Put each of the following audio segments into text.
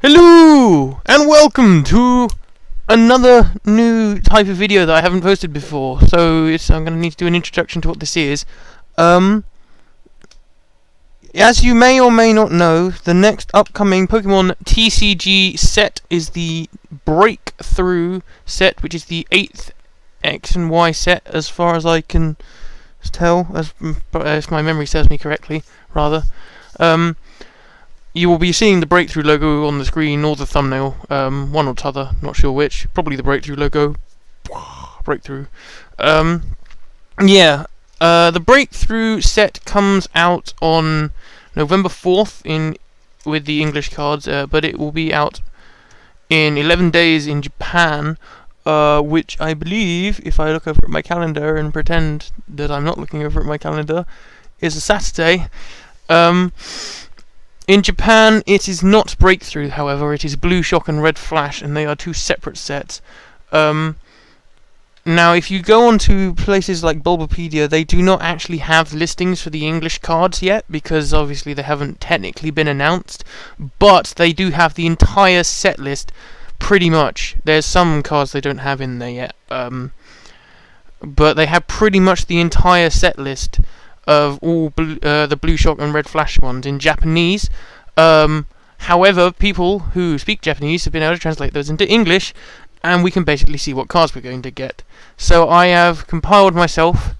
Hello and welcome to another new type of video that I haven't posted before. So I'm going to need to do an introduction to what this is. As you may or may not know, the next upcoming Pokémon TCG set is the Breakthrough set, which is the 8th X and Y set, as far as I can tell, if my memory serves me correctly, rather. You will be seeing the Breakthrough logo on the screen, or the thumbnail, one or t'other, not sure which. Probably the Breakthrough logo. Breakthrough. The Breakthrough set comes out on November 4th with the English cards, but it will be out in 11 days in Japan, which I believe, if I look over at my calendar and pretend that I'm not looking over at my calendar, is a Saturday. In Japan, it is not Breakthrough, however, it is Blueshock and Red Flash, and they are two separate sets. Now, if you go onto places like Bulbapedia, they do not actually have listings for the English cards yet, because obviously they haven't technically been announced, but they do have the entire set list, pretty much. There's some cards they don't have in there yet, but they have pretty much the entire set list of all the Blueshock and Red Flash ones in Japanese. However, people who speak Japanese have been able to translate those into English, and we can basically see what cards we're going to get. So I have compiled myself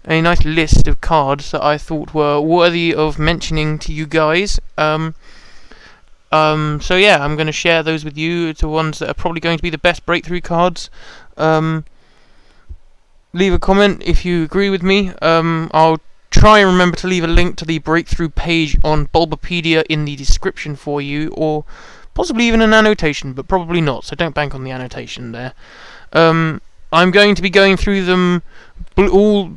a nice list of cards that I thought were worthy of mentioning to you guys. So yeah, I'm going to share those with you. It's the ones that are probably going to be the best Breakthrough cards. Leave a comment if you agree with me. I'll try and remember to leave a link to the Breakthrough page on Bulbapedia in the description for you, or possibly even an annotation, but probably not, so don't bank on the annotation there. I'm going to be going through them, all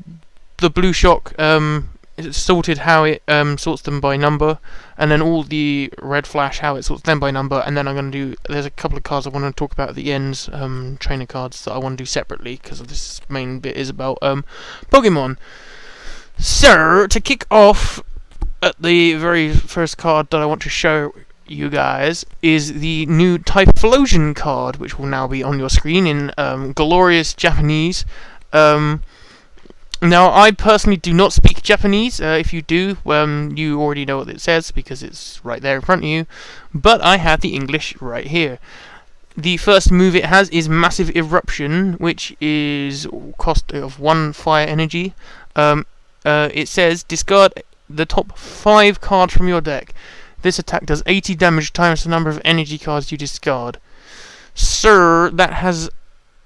the Blueshock, it's sorted how it sorts them by number, and then all the Red Flash, how it sorts them by number, and then I'm going to do, there's a couple of cards I want to talk about at the ends, trainer cards that I want to do separately, because this main bit is about Pokemon. So, to kick off, at the very first card that I want to show you guys is the new Typhlosion card, which will now be on your screen in glorious Japanese. Now, I personally do not speak Japanese. If you do, you already know what it says, because it's right there in front of you. But I have the English right here. The first move it has is Massive Eruption, which is cost of 1 fire energy. It says, discard the top 5 cards from your deck. This attack does 80 damage times the number of energy cards you discard. Sir, that has,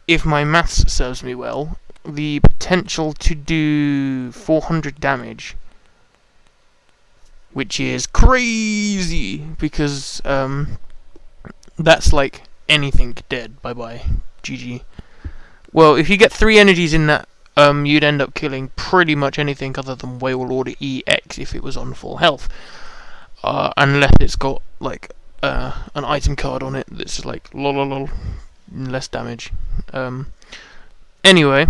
if my maths serves me well, the potential to do 400 damage. Which is crazy, because that's like anything dead. Bye-bye. GG. Well, if you get 3 energies in that, you'd end up killing pretty much anything other than Whale Order EX if it was on full health. Unless it's got, like, an item card on it that's like, lol, less damage. Anyway,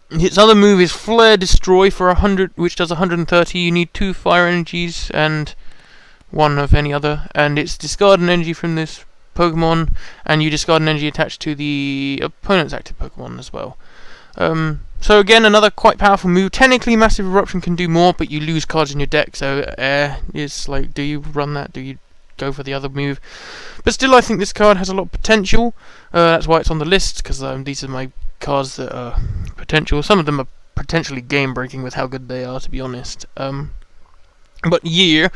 its other move is Flare Destroy for 100, which does 130. You need 2 fire energies and 1 of any other. And it's discard an energy from this Pokemon, and you discard an energy attached to the opponent's active Pokemon as well. So again, another quite powerful move. Technically, Massive Eruption can do more, but you lose cards in your deck, so it's like, do you run that? Do you go for the other move? But still, I think this card has a lot of potential. That's why it's on the list, because these are my cards that are potential. Some of them are potentially game-breaking with how good they are, to be honest. But yeah,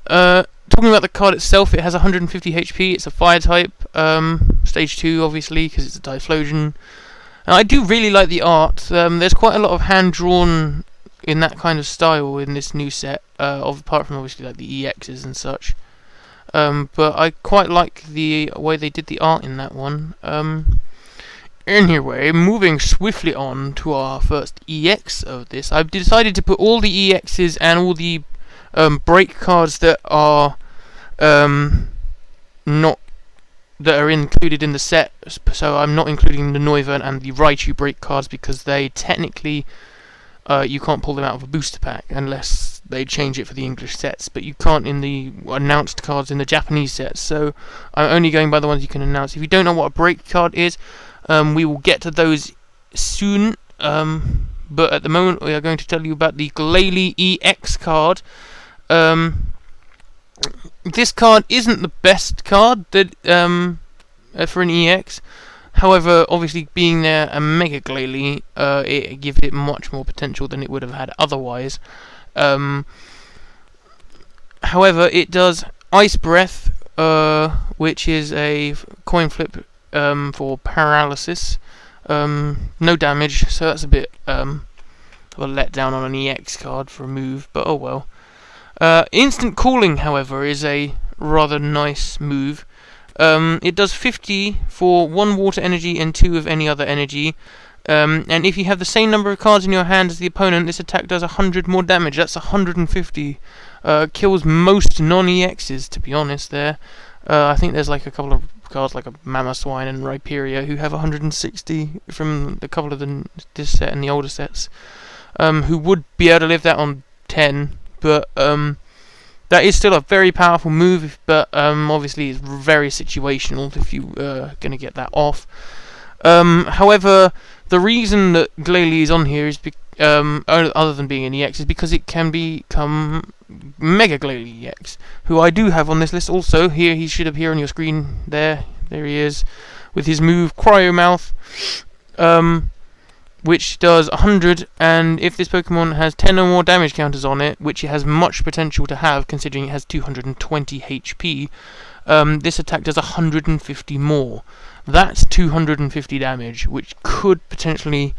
talking about the card itself, it has 150 HP. It's a Fire type, Stage 2, obviously, because it's a Typhlosion. And I do really like the art. There's quite a lot of hand-drawn in that kind of style in this new set, apart from obviously like the EXs and such. But I quite like the way they did the art in that one. Anyway, moving swiftly on to our first EX of this, I've decided to put all the EXs and all the break cards that are not that are included in the set, so I'm not including the Noivern and the Raichu break cards, because they technically you can't pull them out of a booster pack unless they change it for the English sets, but you can't in the announced cards in the Japanese sets, so I'm only going by the ones you can announce. If you don't know what a break card is, we will get to those soon, but at the moment we are going to tell you about the Glalie EX card. This card isn't the best card that for an EX. However, obviously being there a Mega Glalie, it gives it much more potential than it would have had otherwise. However, it does Ice Breath, which is a coin flip for paralysis. No damage, so that's a bit of a letdown on an EX card for a move, but oh well. Instant Cooling, however, is a rather nice move. It does 50 for 1 water energy and 2 of any other energy. And if you have the same number of cards in your hand as the opponent, this attack does 100 more damage. That's 150. Kills most non-EXs, to be honest, there. I think there's like a couple of cards like a Mamoswine and Rhyperia who have 160 from a couple of this set and the older sets, who would be able to live that on 10, but that is still a very powerful move, but obviously it's very situational if you are going to get that off. However, the reason that Glalie is on here is other than being an EX, is because it can become Mega Glalie EX, who I do have on this list also. Here, he should appear on your screen. There he is, with his move Cryo Mouth, which does 100, and if this Pokemon has 10 or more damage counters on it, which it has much potential to have considering it has 220 HP, this attack does 150 more. That's 250 damage, which could potentially...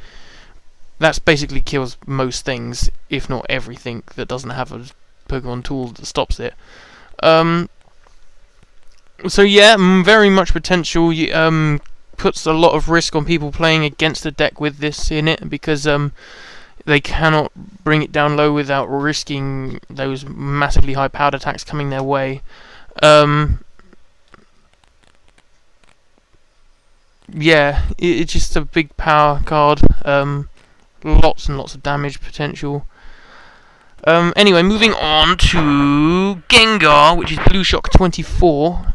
That's basically kills most things, if not everything, that doesn't have a Pokemon tool that stops it. So yeah, very much potential. Puts a lot of risk on people playing against a deck with this in it, because they cannot bring it down low without risking those massively high powered attacks coming their way. Yeah, it's just a big power card. Lots and lots of damage potential. Anyway, moving on to Gengar, which is Blueshock 24.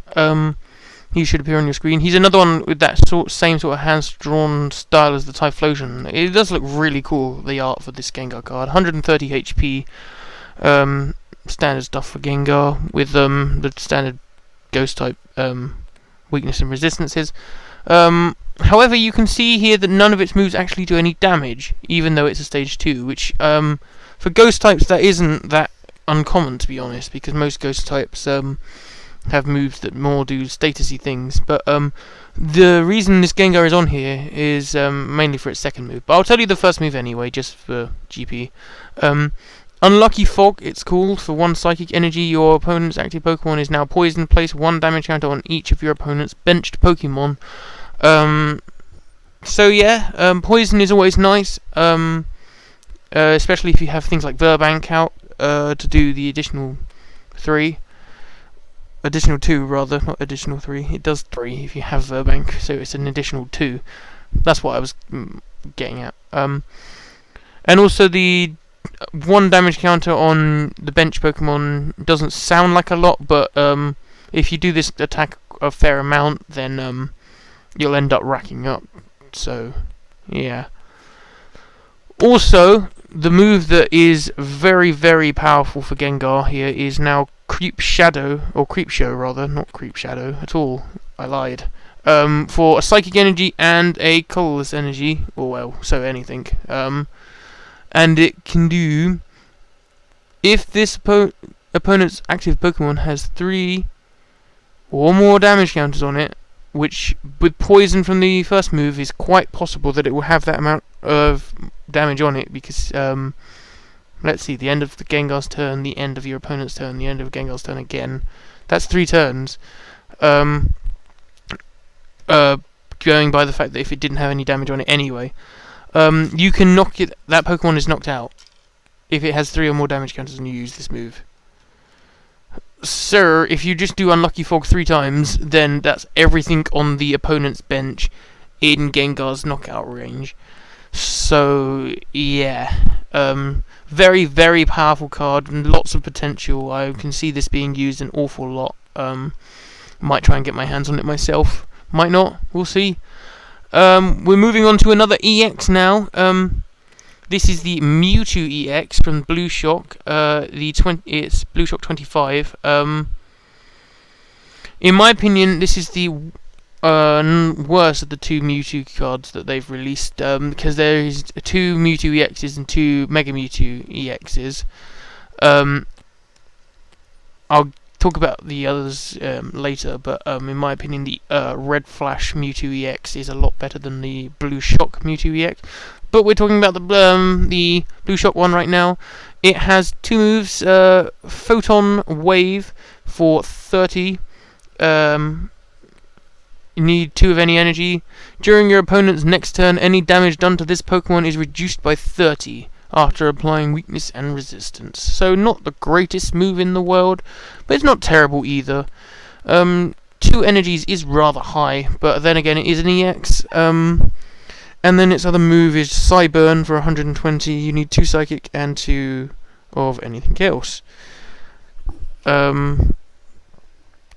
He should appear on your screen. He's another one with that same sort of hands-drawn style as the Typhlosion. It does look really cool, the art for this Gengar card. 130 HP, standard stuff for Gengar, with the standard Ghost-type weakness and resistances. However, you can see here that none of its moves actually do any damage, even though it's a stage 2, which, for Ghost-types, that isn't that uncommon, to be honest, because most Ghost-types, have moves that more do statusy things, but the reason this Gengar is on here is mainly for its second move. But I'll tell you the first move anyway, just for GP. Unlucky Fog, it's called. For 1 psychic energy, your opponent's active Pokemon is now poisoned. Place 1 damage counter on each of your opponent's benched Pokemon. So yeah, poison is always nice, especially if you have things like Verbank out to do the additional 3. Additional 2 rather, not additional 3. It does 3 if you have Verbank, so it's an additional 2. That's what I was getting at. And also the 1 damage counter on the bench Pokemon doesn't sound like a lot, but if you do this attack a fair amount, then you'll end up racking up. So, yeah. Also, the move that is very, very powerful for Gengar here is now Creep Shadow, or Creep Show rather, not Creep Shadow at all. I lied. For a Psychic Energy and a Colorless Energy, or well, so anything. And it can do, if this opponent's active Pokemon has 3 or more damage counters on it, which with poison from the first move is quite possible that it will have that amount of damage on it, because let's see, the end of the Gengar's turn, the end of your opponent's turn, the end of Gengar's turn again. That's 3 turns. Going by the fact that if it didn't have any damage on it anyway, you can knock it. That Pokemon is knocked out if it has 3 or more damage counters and you use this move. Sir, if you just do Unlucky Fog 3 times, then that's everything on the opponent's bench in Gengar's knockout range. So yeah, very, very powerful card and lots of potential. I can see this being used an awful lot. Might try and get my hands on it myself. Might not. We'll see. We're moving on to another EX now. This is the Mewtwo EX from Blueshock. It's Blueshock 25. In my opinion, this is the worst of the two Mewtwo cards that they've released, because there is two Mewtwo EXs and two Mega Mewtwo EXs. I'll talk about the others later, but in my opinion, the Red Flash Mewtwo EX is a lot better than the Blueshock Mewtwo EX. But we're talking about the Blueshock one right now. It has two moves: Photon Wave for 30. You need 2 of any energy. During your opponent's next turn, any damage done to this Pokemon is reduced by 30 after applying weakness and resistance. So not the greatest move in the world, but it's not terrible either. 2 energies is rather high, but then again it is an EX. And then its other move is Psyburn for 120. You need 2 Psychic and 2 of anything else.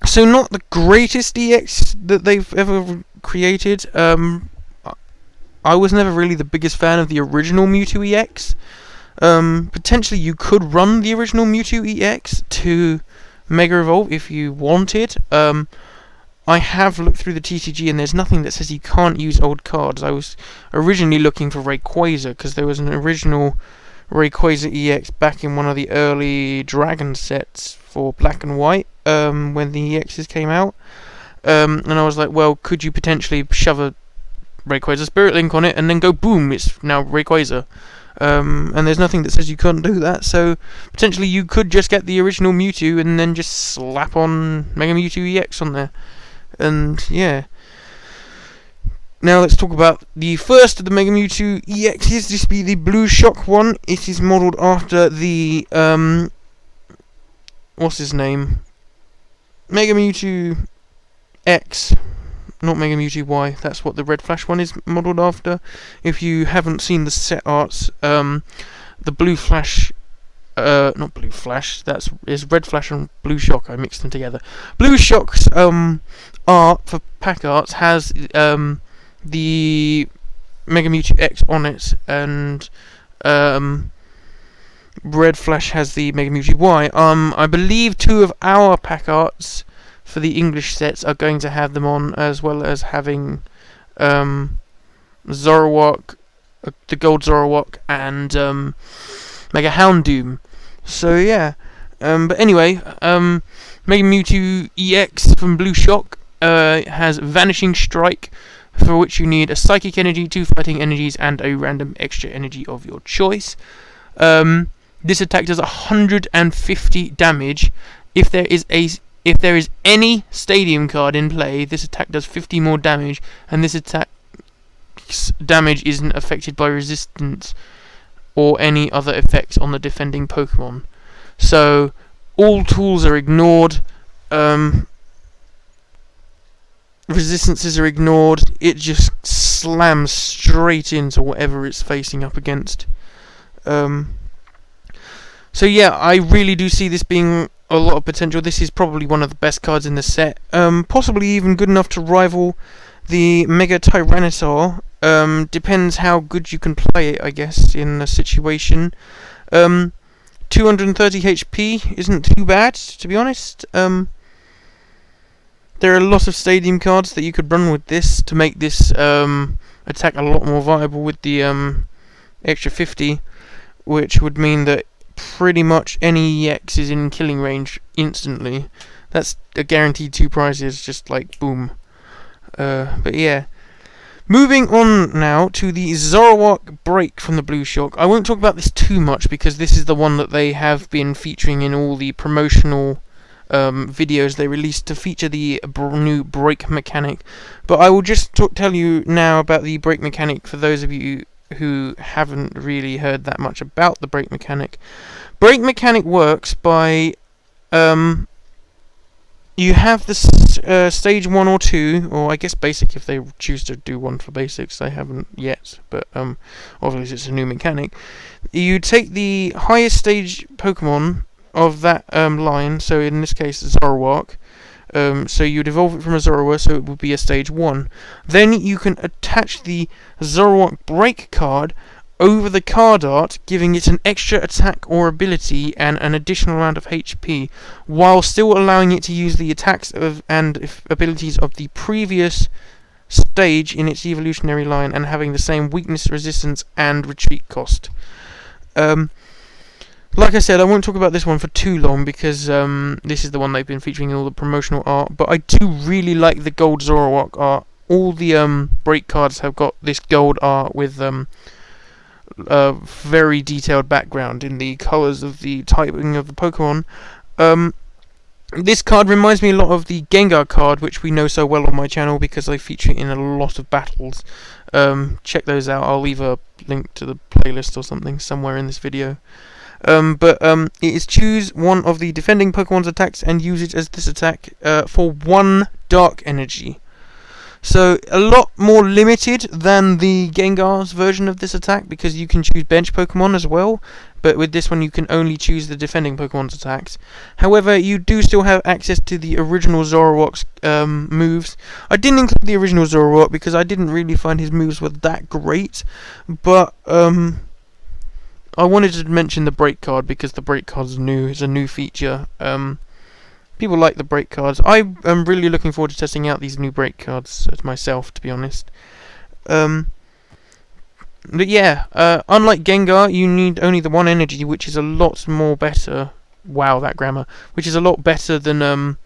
So not the greatest EX that they've ever created. I was never really the biggest fan of the original Mewtwo EX. Potentially you could run the original Mewtwo EX to Mega Evolve if you wanted. I have looked through the TCG and there's nothing that says you can't use old cards. I was originally looking for Rayquaza because there was an original Rayquaza EX back in one of the early Dragon sets for Black and White, when the EXs came out. And I was like, well, could you potentially shove a Rayquaza Spirit Link on it and then go boom, it's now Rayquaza. And there's nothing that says you can't do that, so potentially you could just get the original Mewtwo and then just slap on Mega Mewtwo EX on there. And yeah. Now let's talk about the first of the Mega Mewtwo EXs. This be the Blueshock one. It is modelled after the what's his name? Mega Mewtwo X, not Mega Mewtwo Y. That's what the Red Flash one is modelled after. If you haven't seen the set arts, the Blue Flash, not Blue Flash, is Red Flash and Blueshock. I mixed them together. Blueshock's art for pack arts has the Mega Mewtwo X on it, and Red Flash has the Mega Mewtwo Y. I believe 2 of our pack arts for the English sets are going to have them on, as well as having Zoroark, the Gold Zoroark, and Mega Houndoom. So yeah. But anyway, Mega Mewtwo EX from Blueshock has Vanishing Strike, for which you need a Psychic Energy, 2 Fighting Energies, and a random extra energy of your choice. This attack does 150 damage. If there is any Stadium card in play, this attack does 50 more damage, and this attack's damage isn't affected by resistance or any other effects on the defending Pokemon. So all tools are ignored. Resistances are ignored. It just slams straight into whatever it's facing up against. So yeah, I really do see this being a lot of potential. This is probably one of the best cards in the set. Possibly even good enough to rival the Mega Tyranitar. Depends how good you can play it, I guess, in a situation. 230 HP isn't too bad, to be honest. There are a lot of Stadium cards that you could run with this to make this attack a lot more viable with the extra 50, which would mean that pretty much any EX is in killing range instantly. That's a guaranteed 2 prizes, just like boom. But yeah. Moving on now to the Zoroark Break from the Blueshock. I won't talk about this too much because this is the one that they have been featuring in all the promotional videos they released to feature the new break mechanic. But I will just tell you now about the break mechanic for those of you who haven't really heard that much about the break mechanic. Break mechanic works by you have the stage 1 or 2, or I guess basic if they choose to do one for basics. They haven't yet, but obviously it's a new mechanic. You take the highest stage Pokemon of that line, so in this case Zoroark. So you'd evolve it from a Zoroark, so it would be a stage 1. Then you can attach the Zoroark Break card over the card art, giving it an extra attack or ability and an additional amount of HP, while still allowing it to use the attacks and abilities of the previous stage in its evolutionary line, and having the same weakness, resistance, and retreat cost. Like I said, I won't talk about this one for too long because this is the one they've been featuring in all the promotional art, but I do really like the gold Zoroark art. All the break cards have got this gold art with very detailed background in the colours of the typing of the Pokemon. This card reminds me a lot of the Ginga card, which we know so well on my channel because I feature it in a lot of battles. Check those out. I'll leave a link to the playlist or something somewhere in this video. It is choose one of the defending Pokemon's attacks and use it as this attack for 1 dark energy. So a lot more limited than the Gengar's version of this attack, because you can choose bench Pokemon as well, but with this one you can only choose the defending Pokemon's attacks. However, you do still have access to the original Zoroark's moves. I didn't include the original Zoroark because I didn't really find his moves were that great, but I wanted to mention the break card because the break card's new. It's a new feature. People like the break cards. I am really looking forward to testing out these new break cards myself, to be honest. But yeah, unlike Gengar, you need only the 1 energy, which is a lot more better. Wow, that grammar. Which is a lot better than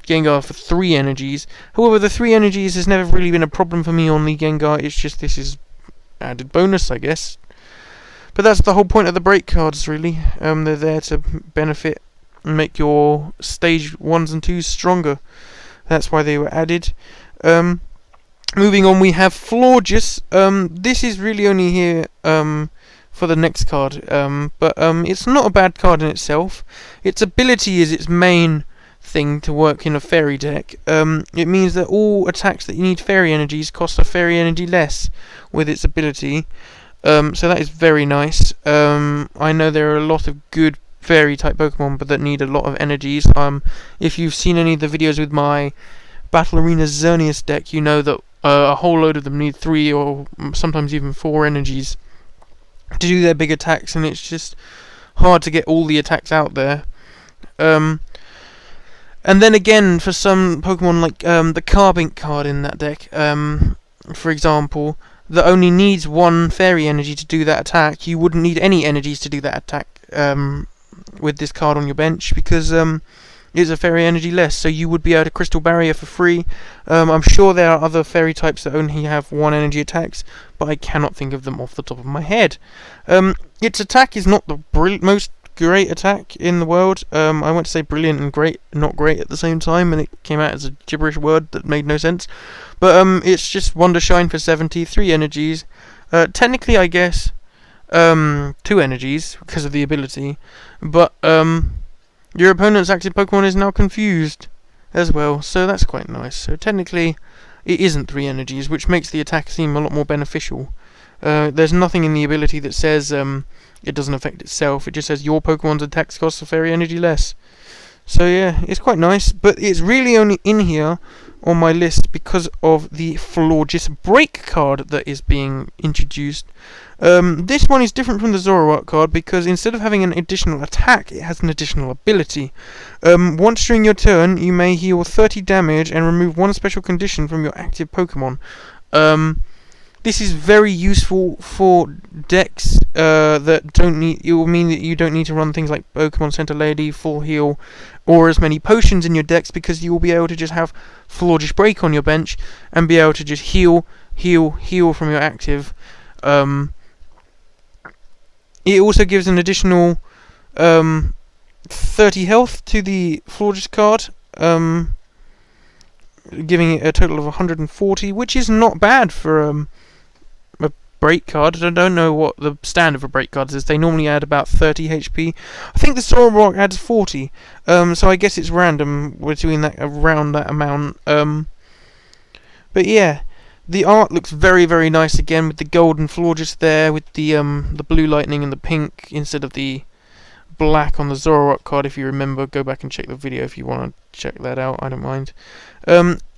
Gengar for 3 energies. However, the 3 energies has never really been a problem for me on the Gengar. It's just this is added bonus, I guess. But that's the whole point of the break cards, really. They're there to benefit and make your stage 1s and 2s stronger. That's why they were added. Moving on, we have Florges. This is really only here for the next card, but it's not a bad card in itself. Its ability is its main thing to work in a fairy deck. It means that all attacks that you need fairy energies cost a fairy energy less with its ability. So that is very nice. I know there are a lot of good fairy type Pokemon but that need a lot of energies. If you've seen any of the videos with my Battle Arena Xerneas deck, you know that a whole load of them need 3 or sometimes even 4 energies to do their big attacks, and it's just hard to get all the attacks out there. And then again, for some Pokemon like the Carbink card in that deck, for example, that only needs 1 fairy energy to do that attack, you wouldn't need any energies to do that attack with this card on your bench, because it's a fairy energy less, so you would be able to Crystal Barrier for free. I'm sure there are other fairy types that only have 1 energy attacks, but I cannot think of them off the top of my head. Its attack is not the most great attack in the world. I want to say brilliant and great, not great at the same time, and it came out as a gibberish word that made no sense. But it's just Wonder Shine for 73 energies. Technically, I guess 2 energies because of the ability, but your opponent's active Pokemon is now confused as well, so that's quite nice. So technically, it isn't 3 energies, which makes the attack seem a lot more beneficial. There's nothing in the ability that says it doesn't affect itself. It just says your Pokemon's attacks cost a fairy energy less. So yeah, it's quite nice, but it's really only in here on my list because of the Florges Break card that is being introduced. This one is different from the Zoroark card because instead of having an additional attack, it has an additional ability. Once during your turn, you may heal 30 damage and remove 1 special condition from your active Pokemon. This is very useful for decks that don't need. It will mean that you don't need to run things like Pokemon Center Lady, Full Heal, or as many potions in your decks, because you will be able to just have Florges Break on your bench and be able to just heal from your active. It also gives an additional 30 health to the Florges card, giving it a total of 140, which is not bad for a break card. I don't know what the standard for break cards is. They normally add about 30 HP. I think the Zoroark adds 40. So I guess it's random between that, around that amount. But yeah, the art looks very, very nice again, with the golden Florges there, with the blue lightning and the pink instead of the black on the Zoroark card. If you remember, go back and check the video if you want to check that out. I don't mind.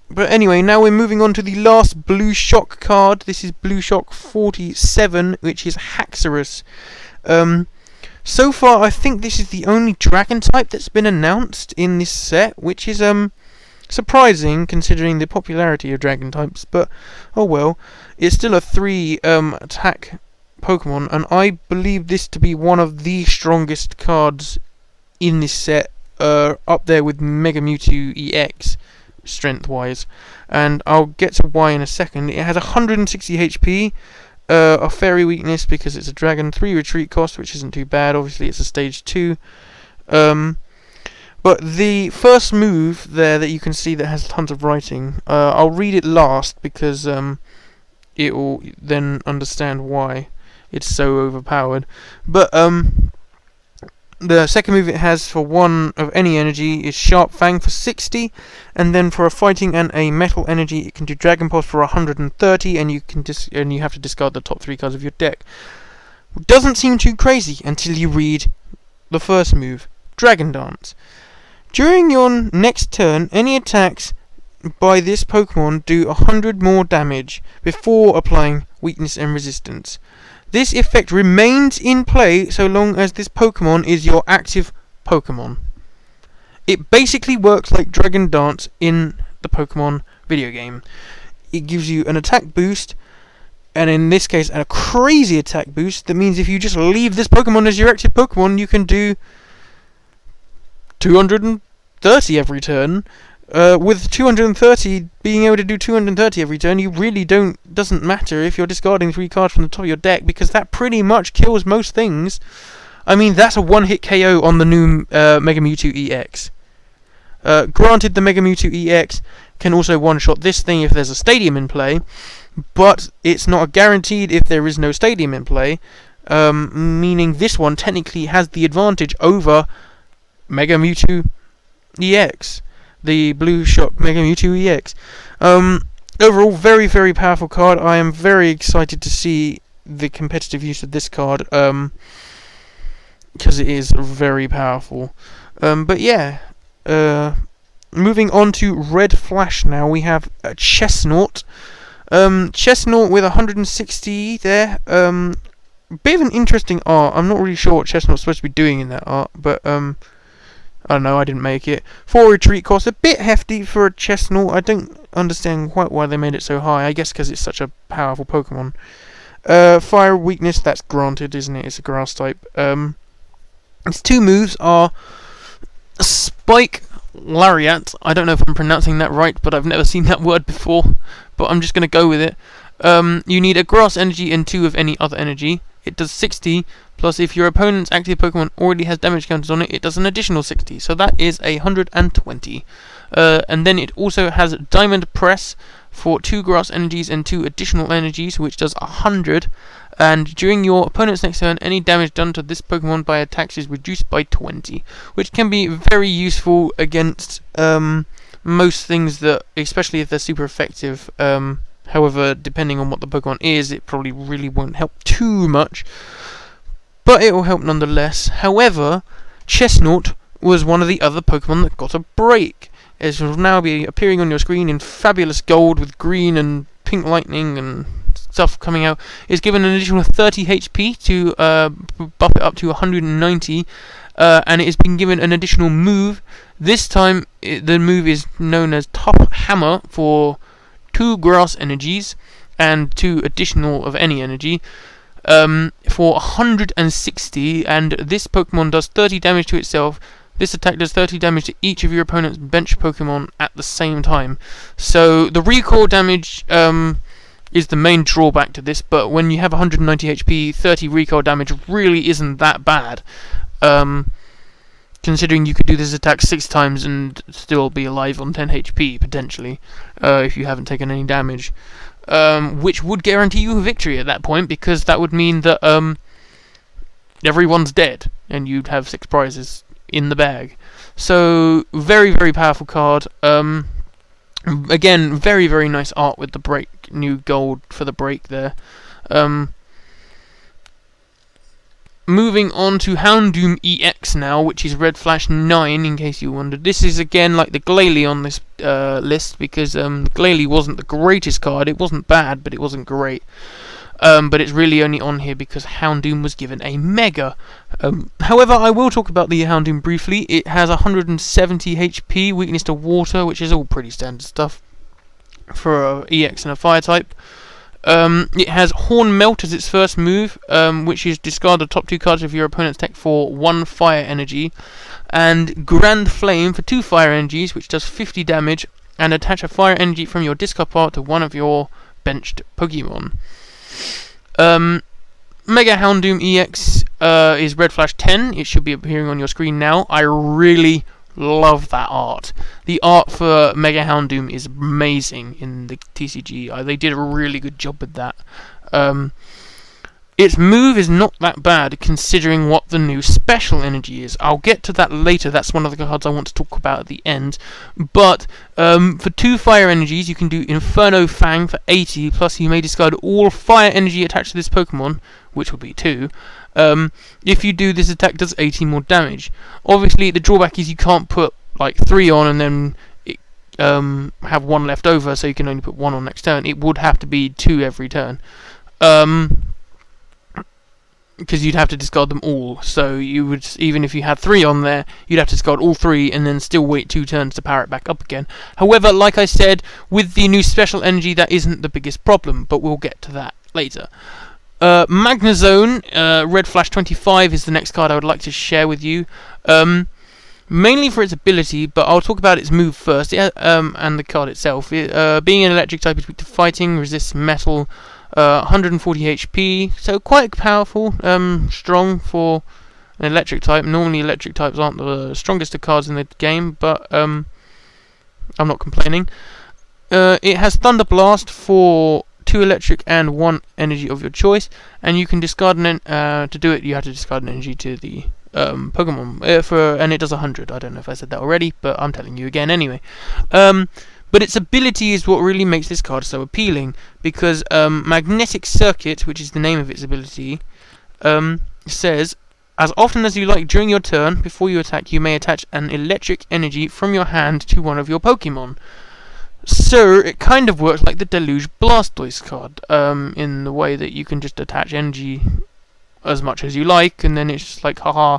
But anyway, now we're moving on to the last Blueshock card. This is Blueshock 47, which is Haxorus. So far, I think this is the only dragon type that's been announced in this set, which is surprising considering the popularity of dragon types. But oh well, it's still a 3 attack Pokemon, and I believe this to be one of the strongest cards in this set, up there with Mega Mewtwo EX strength-wise, and I'll get to why in a second. It has 160 HP, a fairy weakness because it's a dragon, 3 retreat cost, which isn't too bad. Obviously, it's a stage 2. But the first move there that you can see that has tons of writing, I'll read it last because it will then understand why it's so overpowered. But the second move it has for 1 of any energy is Sharp Fang for 60, and then for a fighting and a metal energy it can do Dragon Pulse for 130, and you have to discard the top 3 cards of your deck. Doesn't seem too crazy until you read the first move, Dragon Dance. During your next turn, any attacks by this Pokemon do 100 more damage before applying weakness and resistance. This effect remains in play so long as this Pokemon is your active Pokemon. It basically works like Dragon Dance in the Pokemon video game. It gives you an attack boost, and in this case a crazy attack boost. That means if you just leave this Pokemon as your active Pokemon, you can do 230 every turn. With 230, being able to do 230 every turn, you really doesn't matter if you're discarding 3 cards from the top of your deck, because that pretty much kills most things. I mean, that's a one-hit KO on the new Mega Mewtwo EX. Granted, the Mega Mewtwo EX can also one-shot this thing if there's a stadium in play, but it's not guaranteed if there is no stadium in play, meaning this one technically has the advantage over Mega Mewtwo EX. The Blueshock Mega Mewtwo EX. Overall, very, very powerful card. I am very excited to see the competitive use of this card, because it is very powerful. But yeah, moving on to Red Flash now, we have Chestnut. Chestnut with 160 there. Bit of an interesting art. I'm not really sure what Chestnut's supposed to be doing in that art, but I don't know, I didn't make it. 4 retreat cost, a bit hefty for a Chestnut. I don't understand quite why they made it so high. I guess because it's such a powerful Pokemon. Fire weakness, that's granted, isn't it? It's a grass type. Its 2 moves are Spike Lariat. I don't know if I'm pronouncing that right, but I've never seen that word before. But I'm just going to go with it. You need a grass energy and 2 of any other energy. It does 60, plus if your opponent's active Pokemon already has damage counters on it, it does an additional 60. So that is 120. And then it also has Diamond Press for 2 grass energies and 2 additional energies, which does 100. And during your opponent's next turn, any damage done to this Pokemon by attacks is reduced by 20, which can be very useful against most things that, especially if they're super effective. However, depending on what the Pokemon is, it probably really won't help too much, but it will help nonetheless. However, Chestnut was one of the other Pokemon that got a break. It will now be appearing on your screen in fabulous gold with green and pink lightning and stuff coming out. It's given an additional 30 HP to buff it up to 190, and it has been given an additional move. This time, the move is known as Top Hammer for 2 grass energies and 2 additional of any energy, for 160, and this Pokemon does 30 damage to itself. This attack does 30 damage to each of your opponent's bench Pokemon at the same time. So the recoil damage is the main drawback to this, but when you have 190 HP, 30 recoil damage really isn't that bad. considering you could do this attack 6 times and still be alive on 10 HP, potentially, if you haven't taken any damage. Which would guarantee you a victory at that point, because that would mean that everyone's dead, and you'd have 6 prizes in the bag. So, very, very powerful card. Again, very, very nice art with the break, new gold for the break there. Moving on to Houndoom EX now, which is Red Flash 9, in case you wondered. This is again like the Glalie on this list, because Glalie wasn't the greatest card. It wasn't bad, but it wasn't great. But it's really only on here because Houndoom was given a Mega. However, I will talk about the Houndoom briefly. It has 170 HP, weakness to water, which is all pretty standard stuff for a EX and a Fire type. It has Horn Melt as its first move, which is discard the top 2 cards of your opponent's deck for 1 fire energy, and Grand Flame for 2 fire energies, which does 50 damage, and attach a fire energy from your discard pile to one of your benched Pokemon. Mega Houndoom EX is Red Flash 10. It should be appearing on your screen now. I really love that art. The art for Mega Houndoom is amazing in the TCG. They did a really good job with that. Its move is not that bad considering what the new special energy is. I'll get to that later. That's one of the cards I want to talk about at the end. But for 2 fire energies, you can do Inferno Fang for 80, plus you may discard all fire energy attached to this Pokemon, which would be 2. If you do, this attack does 80 more damage. Obviously, the drawback is you can't put like 3 on and then have 1 left over, so you can only put 1 on next turn. It would have to be 2 every turn. Because you'd have to discard them all, so you would, even if you had 3 on there, you'd have to discard all 3 and then still wait 2 turns to power it back up again. However, like I said, with the new special energy, that isn't the biggest problem, but we'll get to that later. Magnezone, Red Flash 25 is the next card I would like to share with you. Mainly for its ability, but I'll talk about its move first, and the card itself. Being an electric type, it's weak to fighting, resists metal, 140 HP, so quite powerful, strong for an electric type. Normally electric types aren't the strongest of cards in the game, but I'm not complaining. It has Thunder Blast for 2 electric and 1 energy of your choice, and you can discard to do it you have to discard an energy to the Pokemon, and it does 100. I don't know if I said that already, but I'm telling you again anyway. But its ability is what really makes this card so appealing, because Magnetic Circuit, which is the name of its ability, says, as often as you like during your turn, before you attack, you may attach an electric energy from your hand to one of your Pokemon. So, it kind of works like the Deluge Blastoise card, in the way that you can just attach energy as much as you like, and then it's just like, haha,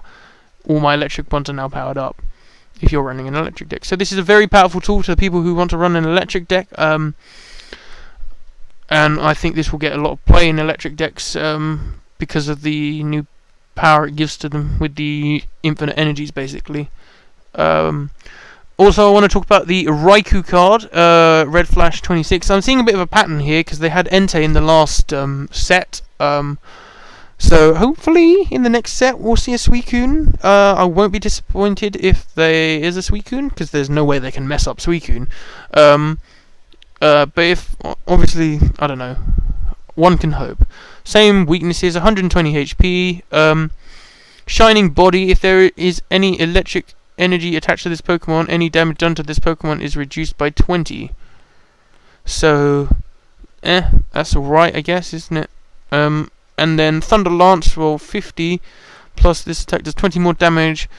all my electric ones are now powered up, if you're running an electric deck. So this is a very powerful tool to people who want to run an electric deck, and I think this will get a lot of play in electric decks, because of the new power it gives to them with the infinite energies, basically. Also, I want to talk about the Raikou card, Red Flash 26. I'm seeing a bit of a pattern here, because they had Entei in the last set. So, hopefully, in the next set, we'll see a Suicune. I won't be disappointed if there is a Suicune, because there's no way they can mess up Suicune. But if, obviously, I don't know, one can hope. Same weaknesses, 120 HP, Shining Body. If there is any electric energy attached to this Pokemon, any damage done to this Pokemon is reduced by 20. So, that's alright, I guess, isn't it? And then Thunder Lance for 50, plus this attack does 20 more damage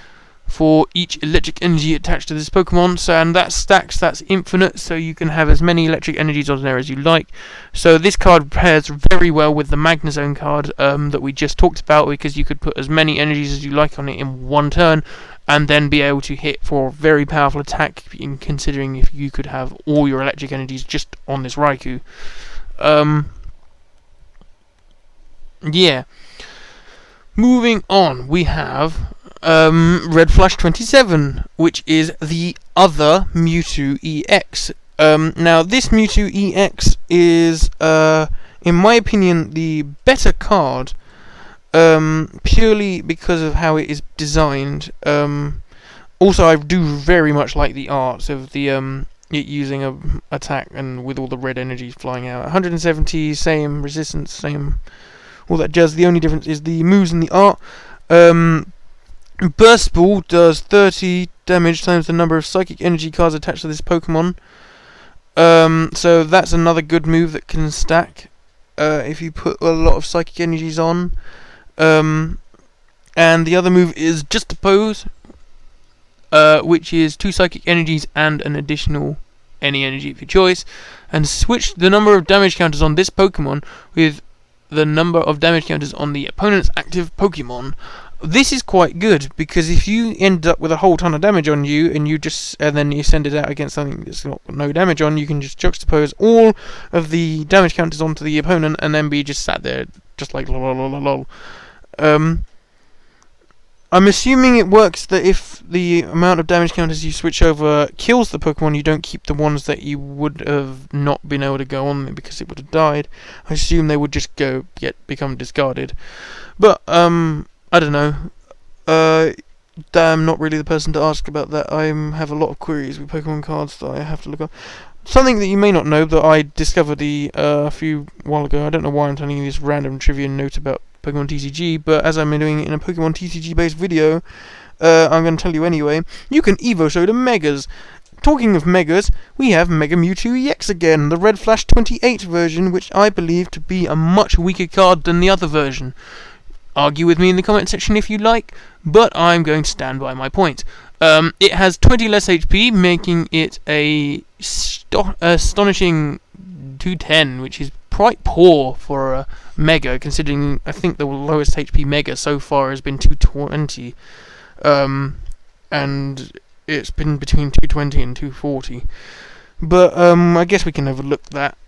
for each electric energy attached to this Pokemon. So, and that stacks, that's infinite, so you can have as many electric energies on there as you like. So this card pairs very well with the Magnezone card that we just talked about, because you could put as many energies as you like on it in one turn, and then be able to hit for a very powerful attack, in considering if you could have all your electric energies just on this Raikou. Yeah. Moving on, we have Red Flash 27, which is the other Mewtwo EX. Now, this Mewtwo EX is, in my opinion, the better card, purely because of how it is designed. Also, I do very much like the art of the it using a attack and with all the red energies flying out. 170, same resistance, same all that jazz. The only difference is the moves and the art. Burst Ball does 30 damage times the number of psychic energy cards attached to this Pokemon. So that's another good move that can stack if you put a lot of psychic energies on. And the other move is Just Oppose, which is 2 psychic energies and an additional any energy of your choice, and switch the number of damage counters on this Pokemon with the number of damage counters on the opponent's active Pokemon. This is quite good, because if you end up with a whole ton of damage on you and then you send it out against something that's got no damage on, you can just juxtapose all of the damage counters onto the opponent and then be just sat there just like lol lol lol lol. I'm assuming it works that if the amount of damage counters you switch over kills the Pokemon, you don't keep the ones that you would have not been able to go on because it would have died. I assume they would just become discarded. But, I don't know. I'm not really the person to ask about that. I have a lot of queries with Pokemon cards that I have to look up. Something that you may not know that I discovered a few while ago. I don't know why I'm telling you this random trivia note about Pokemon TCG, but as I'm doing it in a Pokemon TCG based video, I'm going to tell you anyway. You can Evo Show the Megas. Talking of Megas, we have Mega Mewtwo EX again, the Red Flash 28 version, which I believe to be a much weaker card than the other version. Argue with me in the comment section if you like, but I'm going to stand by my point. It has 20 less HP, making it a astonishing 210, which is quite poor for a Mega, considering I think the lowest HP Mega so far has been 220, and it's been between 220 and 240. But I guess we can overlook that.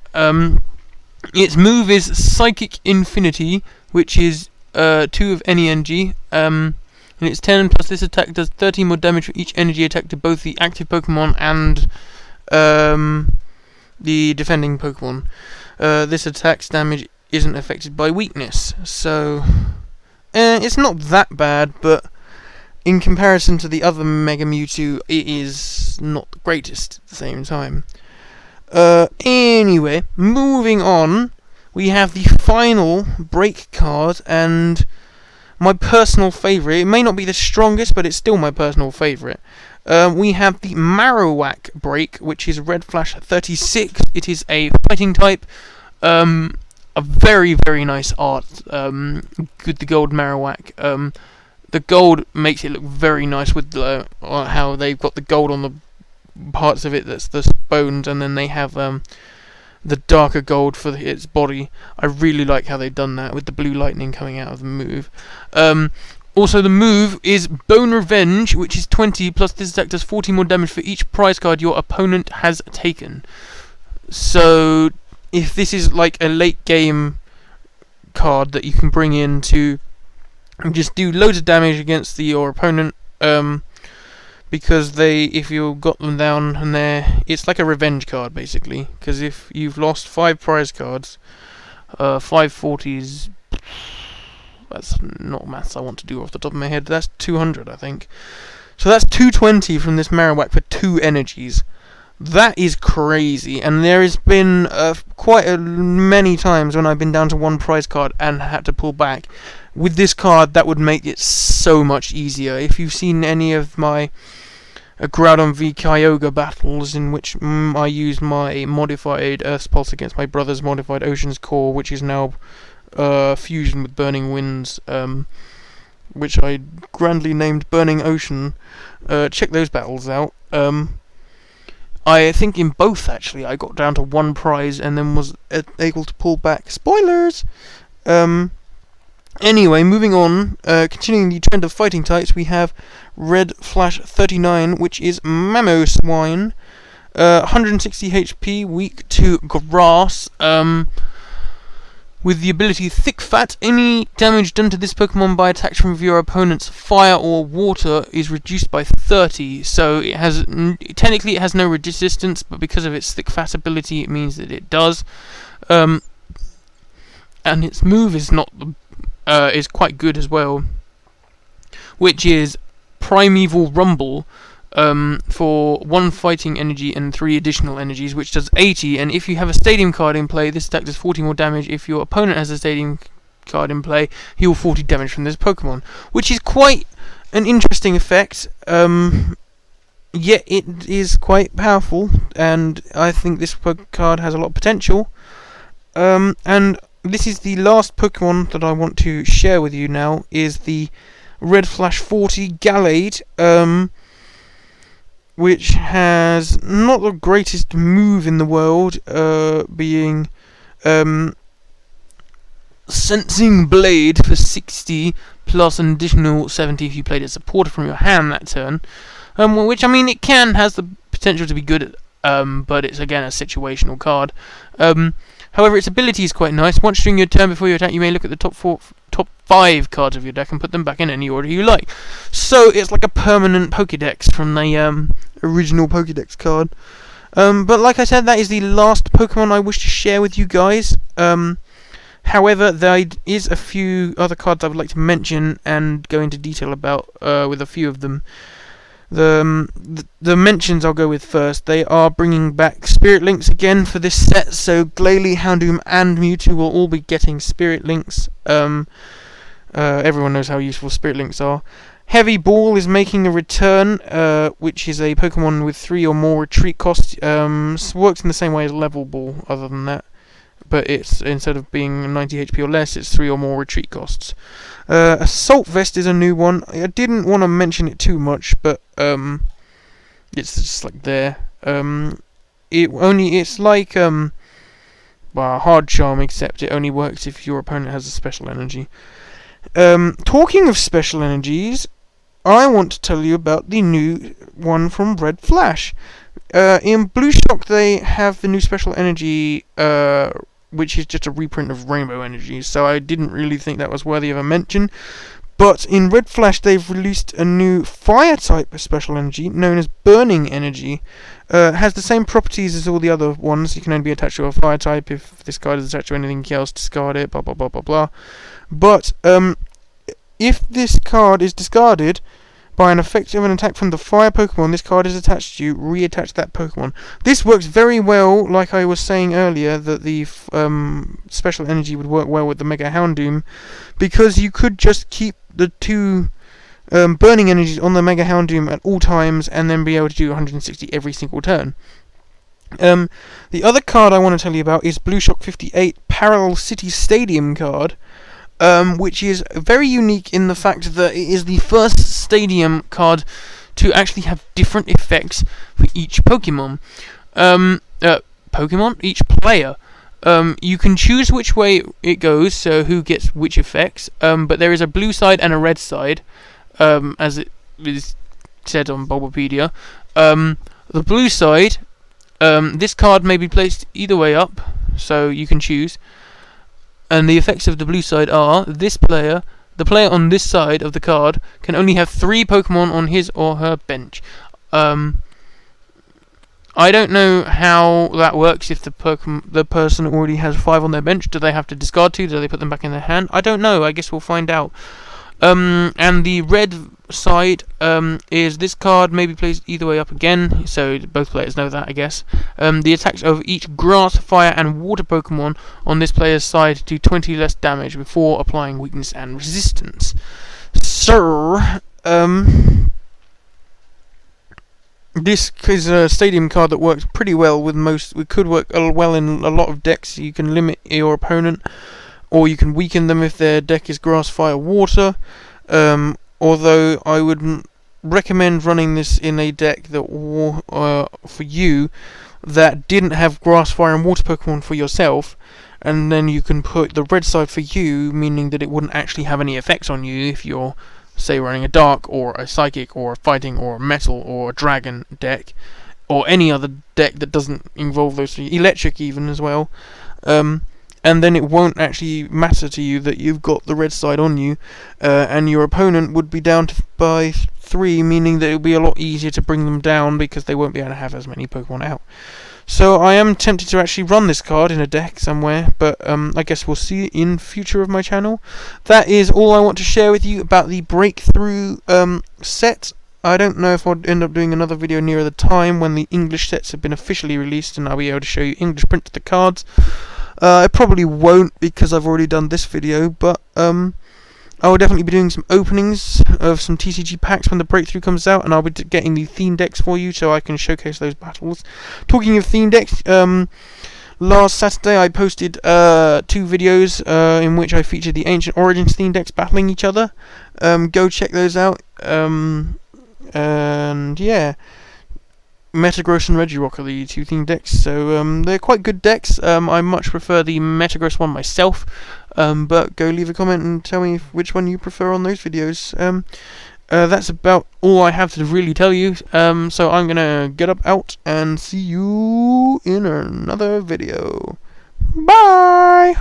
Its move is Psychic Infinity, which is 2 of any energy, and it's 10 plus this attack does 30 more damage for each energy attack to both the active Pokemon and the defending Pokemon. This attack's damage isn't affected by weakness, so it's not that bad, but in comparison to the other Mega Mewtwo, it is not the greatest at the same time. Anyway, moving on, we have the final break card, and my personal favourite. It may not be the strongest, but it's still my personal favourite. We have the Marowak break, which is Red Flash 36. It is a fighting type. A very, very nice art with the gold Marowak. The gold makes it look very nice with how they've got the gold on the parts of it that's the bones, and then they have the darker gold for its body. I really like how they've done that with the blue lightning coming out of the move. Also, the move is Bone Revenge, which is 20 plus this attack does 40 more damage for each prize card your opponent has taken. So, if this is like a late game card that you can bring in to just do loads of damage against your opponent, because if you got them down and it's like a revenge card basically. Because if you've lost 5 prize cards, 540s. That's not maths I want to do off the top of my head. That's 200, I think. So that's 220 from this Marowak for 2 energies. That is crazy. And there has been quite many times when I've been down to 1 prize card and had to pull back. With this card, that would make it so much easier. If you've seen any of my Groudon v Kyogre battles in which I used my modified Earth's Pulse against my brother's modified Ocean's Core, which is now fusion with Burning Winds, which I grandly named Burning Ocean. Check those battles out. I think in both, actually, I got down to 1 prize and then was able to pull back. Spoilers! Anyway, moving on, continuing the trend of fighting types, we have Red Flash 39, which is Mamoswine, 160 HP, weak to grass, with the ability Thick Fat. Any damage done to this Pokemon by attacks from your opponent's fire or water is reduced by 30, so it has, technically it has no resistance, but because of its Thick Fat ability it means that it does. And its move is not is quite good as well, which is Primeval Rumble for 1 fighting energy and 3 additional energies, which does 80, and if you have a stadium card in play, this attack does 40 more damage. If your opponent has a stadium card in play, he will 40 damage from this Pokemon, which is quite an interesting effect. Yet it is quite powerful, and I think this card has a lot of potential. And this is the last Pokemon that I want to share with you now, is the Red Flash 40 Gallade, which has not the greatest move in the world, being Sensing Blade for 60, plus an additional 70 if you played a supporter from your hand that turn. Which, I mean, it has the potential to be good, but it's again a situational card. However, its ability is quite nice. Once during your turn before you attack, you may look at the top 5 cards of your deck and put them back in any order you like. So it's like a permanent Pokédex from the original Pokédex card. But like I said, that is the last Pokemon I wish to share with you guys. However, there is a few other cards I would like to mention and go into detail about with a few of them. The mentions I'll go with first. They are bringing back Spirit Links again for this set, so Glalie, Houndoom and Mewtwo will all be getting Spirit Links. Everyone knows how useful Spirit Links are. Heavy Ball is making a return, which is a Pokemon with 3 or more retreat costs. Works in the same way as Level Ball, other than that. But it's, instead of being 90 HP or less, it's 3 or more retreat costs. Assault Vest is a new one. I didn't want to mention it too much, but it's just like there. It's like Hard Charm, except it only works if your opponent has a special energy. Talking of special energies, I want to tell you about the new one from Red Flash. In Blueshock they have the new special energy, which is just a reprint of Rainbow Energy, so I didn't really think that was worthy of a mention. But in Red Flash they've released a new Fire-type special energy, known as Burning Energy. Has the same properties as all the other ones. You can only be attached to a Fire-type. If this card is attached to anything else, discard it, blah blah blah blah blah. But if this card is discarded by an effect of an attack from the Fire Pokemon this card is attached to, reattach that Pokemon. This works very well, like I was saying earlier, that the special energy would work well with the Mega Houndoom, because you could just keep the 2 burning energies on the Mega Houndoom at all times, and then be able to do 160 every single turn. The other card I want to tell you about is Blueshock 58 Parallel City Stadium card, which is very unique in the fact that it is the first Stadium card to actually have different effects for each Pokemon. Each player. You can choose which way it goes, so who gets which effects, but there is a blue side and a red side, as it is said on Bulbapedia. The blue side, this card may be placed either way up, so you can choose. And the effects of the blue side are, the player on this side of the card can only have 3 Pokemon on his or her bench. I don't know how that works if the person already has 5 on their bench. Do they have to discard 2? Do they put them back in their hand? I don't know. I guess we'll find out. And the red side is this card may be placed either way up again, so both players know that, I guess. The attacks of each grass, fire and water Pokemon on this player's side do 20 less damage before applying weakness and resistance. So, this is a Stadium card that works pretty well with most. It could work well in a lot of decks. You can limit your opponent, or you can weaken them if their deck is grass, fire, water. Although I would recommend running this in a deck that for you that didn't have grass, fire and water Pokemon for yourself, and then you can put the red side for you, meaning that it wouldn't actually have any effects on you if you're, say, running a dark or a psychic or a fighting or a metal or a dragon deck, or any other deck that doesn't involve those 3, electric even as well. And then it won't actually matter to you that you've got the red side on you, and your opponent would be down by 3, meaning that it will be a lot easier to bring them down because they won't be able to have as many Pokemon out. So I am tempted to actually run this card in a deck somewhere, but I guess we'll see in future of my channel. That is all I want to share with you about the Breakthrough set. I don't know if I'll end up doing another video nearer the time when the English sets have been officially released and I'll be able to show you English print of the cards. I probably won't because I've already done this video, but I will definitely be doing some openings of some TCG packs when the Breakthrough comes out, and I'll be getting the theme decks for you so I can showcase those battles. Talking of theme decks, last Saturday I posted 2 videos in which I featured the Ancient Origins theme decks battling each other. Go check those out. And yeah, Metagross and Regirock are the 2 theme decks, so they're quite good decks. I much prefer the Metagross one myself, but go leave a comment and tell me which one you prefer on those videos. That's about all I have to really tell you, so I'm gonna get out and see you in another video. Bye!